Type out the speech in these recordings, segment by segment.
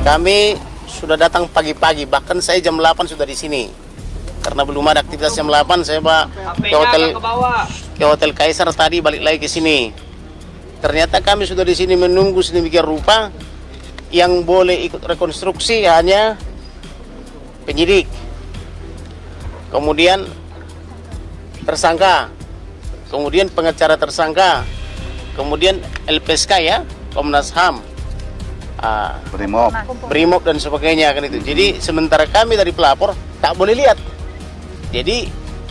Kami sudah datang pagi-pagi, bahkan saya jam 8 sudah di sini. Karena belum ada aktivitas jam 8, saya ke hotel Kaisar tadi, balik lagi ke sini. Ternyata kami sudah di sini menunggu sedemikian rupa. Yang boleh ikut rekonstruksi hanya penyidik, kemudian tersangka, kemudian pengacara tersangka, kemudian LPSK ya, Komnas HAM, Brimob dan sebagainya kan itu. Jadi sementara kami dari pelapor tak boleh lihat. Jadi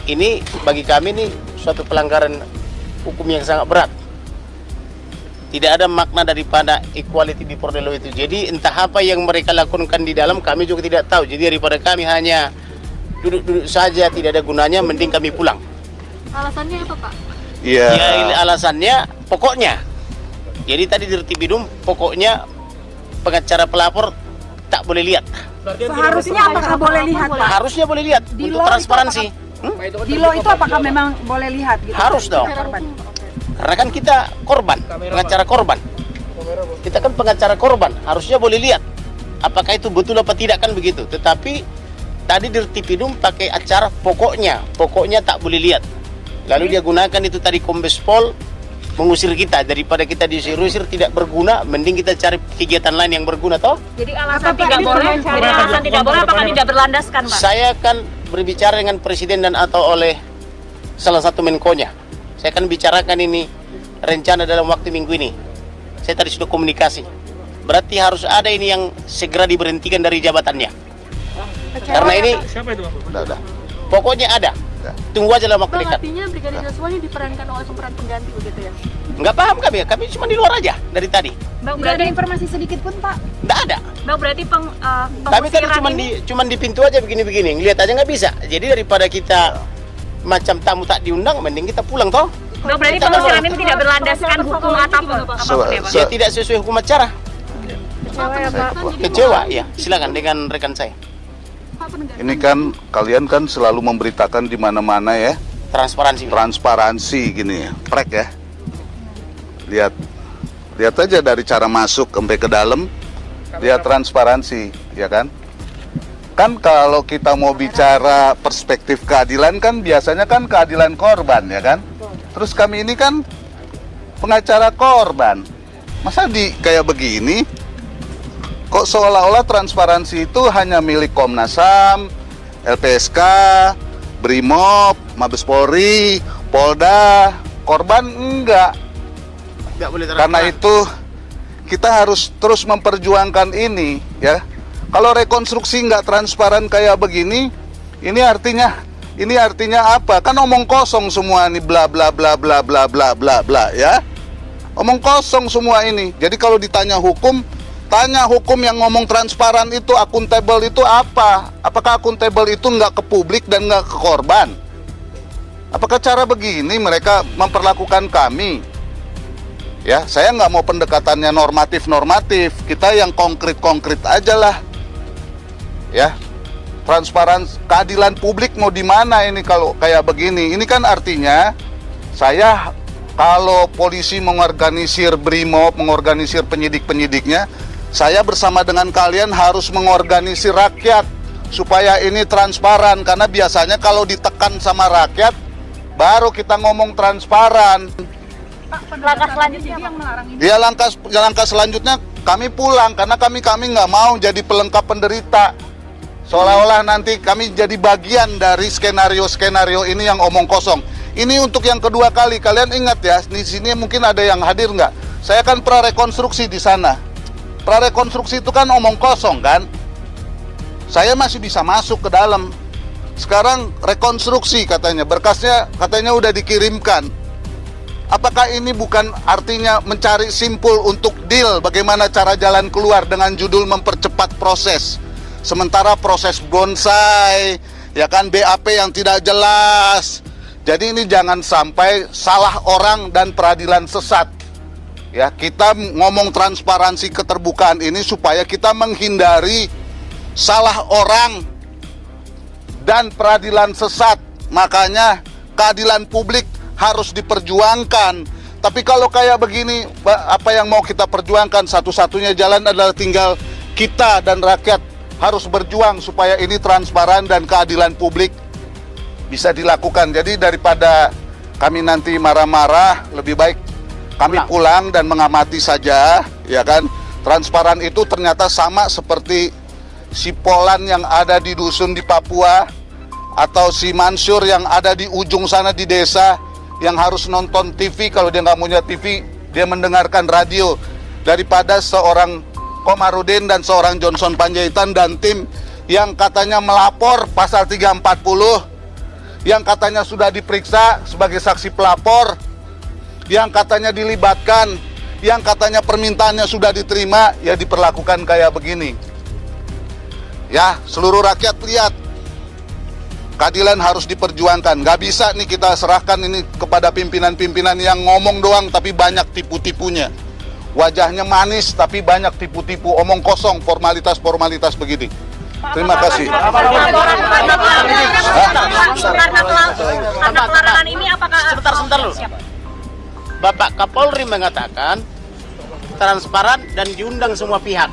ini bagi kami ini suatu pelanggaran hukum yang sangat berat. Tidak ada makna daripada equality before the law itu. Jadi entah apa yang mereka lakukan di dalam kami juga tidak tahu. Jadi daripada kami hanya duduk-duduk saja tidak ada gunanya, mending kami pulang. Alasannya apa, Pak? Ya, alasannya pokoknya. Jadi tadi di Retibidum pokoknya pengacara pelapor tak boleh lihat. Seharusnya apakah boleh lihat, Pak? Harusnya boleh lihat untuk transparansi. Di law itu apakah memang boleh lihat gitu? Harus dong. Karena kan kita korban, pengacara korban. Kita kan pengacara korban, harusnya boleh lihat apakah itu betul apa tidak kan begitu. Tetapi tadi di Retipidum pakai acara pokoknya tak boleh lihat. Lalu dia gunakan itu tadi Kombes Pol mengusir kita, daripada kita diusir tidak berguna, mending kita cari kegiatan lain yang berguna toh. Jadi alasan tidak boleh, apakah tidak berlandaskan, Pak? Saya kan berbicara dengan presiden dan atau oleh salah satu menkonya. Saya akan bicarakan ini rencana dalam waktu minggu ini. Saya tadi sudah komunikasi. Berarti harus ada ini yang segera diberhentikan dari jabatannya. Karena ini udah. Pokoknya ada. Tunggu aja dalam waktu dekat. Artinya Brigadir Joshua ini diperankan oleh pemeran pengganti begitu ya? Nggak paham kami cuma di luar aja dari tadi. Bang, tidak ada informasi sedikit pun, Pak? Nggak ada. Bang, berarti Kami tadi cuma di pintu aja begini-begini. Ngeliat aja nggak bisa. Jadi daripada kita macam tamu tak diundang, mending kita pulang toh. Bang, berarti pengusiran ini tidak berlandaskan hukum apapun ya, Pak? Ya tidak sesuai hukum acara. Kecewa ya. Silakan dengan rekan saya. Ini kan kalian kan selalu memberitakan di mana-mana ya. Transparansi gini ya. Prek ya. Lihat aja dari cara masuk sampai ke dalam. Lihat transparansi, ya kan? Kan kalau kita mau bicara perspektif keadilan kan biasanya kan keadilan korban, ya kan? Terus kami ini kan pengacara korban. Masa kayak begini? Kok seolah-olah transparansi itu hanya milik Komnas HAM, LPSK, Brimob, Mabes Polri, Polda, korban enggak. Karena itu kita harus terus memperjuangkan ini, ya. Kalau rekonstruksi nggak transparan kayak begini, ini artinya apa? Kan omong kosong semua ini, bla bla bla bla bla bla bla bla, ya. Omong kosong semua ini. Jadi kalau ditanya hukum, tanya hukum yang ngomong transparan itu, akuntabel itu apa? Apakah akuntabel itu nggak ke publik dan nggak ke korban? Apakah cara begini mereka memperlakukan kami? Ya, saya nggak mau pendekatannya normatif. Kita yang konkret aja lah. Ya, transparansi, keadilan publik mau di mana ini kalau kayak begini? Ini kan artinya saya kalau polisi mengorganisir Brimob, mengorganisir penyidik-penyidiknya, saya bersama dengan kalian harus mengorganisir rakyat supaya ini transparan, karena biasanya kalau ditekan sama rakyat baru kita ngomong transparan. Langkah selanjutnya yang melarang ini? Ya, langkah selanjutnya kami pulang karena kami nggak mau jadi pelengkap penderita. Seolah-olah nanti kami jadi bagian dari skenario ini yang omong kosong. Ini untuk yang kedua kali. Kalian ingat ya, di sini mungkin ada yang hadir nggak? Saya kan prarekonstruksi di sana. Prarekonstruksi itu kan omong kosong kan? Saya masih bisa masuk ke dalam. Sekarang rekonstruksi katanya, berkasnya katanya udah dikirimkan. Apakah ini bukan artinya mencari simpul untuk deal bagaimana cara jalan keluar dengan judul mempercepat proses? Sementara proses bonsai, ya kan, BAP yang tidak jelas. Jadi ini jangan sampai salah orang dan peradilan sesat. Ya, kita ngomong transparansi keterbukaan ini supaya kita menghindari salah orang dan peradilan sesat. Makanya keadilan publik harus diperjuangkan. Tapi kalau kayak begini, apa yang mau kita perjuangkan? Satu-satunya jalan adalah tinggal kita dan rakyat harus berjuang supaya ini transparan dan keadilan publik bisa dilakukan. Jadi daripada kami nanti marah-marah, lebih baik kami pulang dan mengamati saja, ya kan. Transparan itu ternyata sama seperti si Polan yang ada di dusun di Papua, atau si Mansur yang ada di ujung sana di desa, yang harus nonton TV, kalau dia nggak punya TV, dia mendengarkan radio. Daripada seorang Komarudin dan seorang Johnson Panjaitan dan tim yang katanya melapor pasal 340, yang katanya sudah diperiksa sebagai saksi pelapor, yang katanya dilibatkan, yang katanya permintaannya sudah diterima, ya diperlakukan kayak begini. Ya, seluruh rakyat lihat, keadilan harus diperjuangkan. Gak bisa nih kita serahkan ini kepada pimpinan-pimpinan yang ngomong doang tapi banyak tipu-tipunya. Wajahnya manis tapi banyak tipu-tipu, omong kosong, formalitas-formalitas begini. Terima kasih. Karena pelarangan ini apakah Sebentar loh. Bapak Kapolri mengatakan transparan dan diundang semua pihak,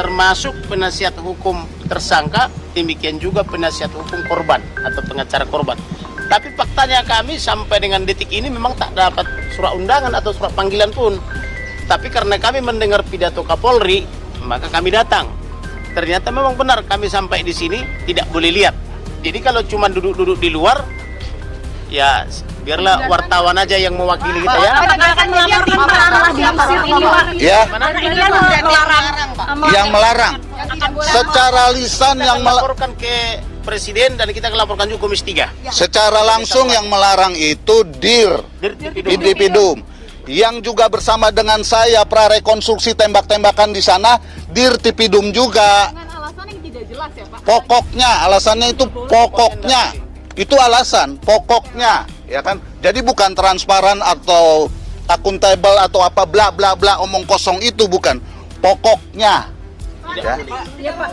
termasuk penasihat hukum tersangka, demikian juga penasihat hukum korban atau pengacara korban. Tapi faktanya kami sampai dengan detik ini memang tak dapat surat undangan atau surat panggilan pun. Tapi karena kami mendengar pidato Kapolri, maka kami datang. Ternyata memang benar kami sampai di sini tidak boleh lihat. Jadi kalau cuma duduk-duduk di luar, ya biarlah wartawan aja yang mewakili kita ya. apakah akan melaporkan pelarangan ini, Pak? Ya, Ini kan melarang. yang melarang secara lisan, yang melaporkan ke Presiden dan kita laporkan juga Komisi 3. secara langsung yang melarang itu DIR, Dirtipidum. Yang juga bersama dengan saya prarekonstruksi tembak-tembakan di sana, Dirtipidum juga. Dengan alasan yang tidak jelas ya Pak. Pokoknya, alasannya itu pokoknya. Itu alasan, pokoknya, ya kan? Jadi bukan transparan atau akuntabel atau apa bla bla bla omong kosong, itu bukan. Pokoknya. Ya. Iya Pak.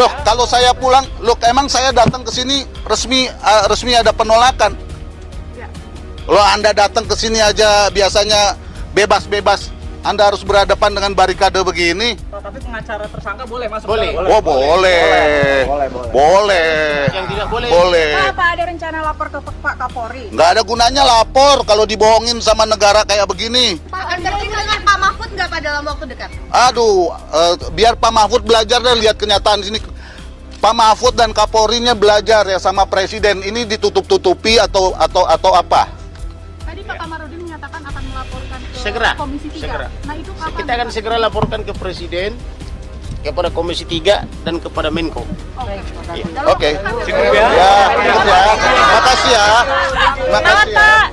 Loh, kalau saya pulang, loh emang saya datang ke sini resmi ada penolakan. Loh, Anda datang ke sini aja biasanya bebas-bebas, Anda harus berhadapan dengan barikade begini. Tapi pengacara tersangka boleh masuk? Boleh. Oh, boleh. Yang tidak boleh. Boleh. Apa ada rencana lapor ke Pak Kapolri? Nggak ada gunanya lapor kalau dibohongin sama negara kayak begini. Pak, akan bertemu dengan Pak Mahfud nggak Pak dalam waktu dekat? Aduh, biar Pak Mahfud belajar dan lihat kenyataan di sini. Pak Mahfud dan Kapolrinya belajar ya sama Presiden. Ini ditutup-tutupi atau apa? Tadi Pak Kamarudin menyatakan akan melaporkan ke Segera. Komisi 3. Segera. Nah itu kapan? Kita akan segera laporkan ke Presiden, kepada Komisi 3 dan kepada Menko. Oke. Ya, makasih ya. Makasih ya.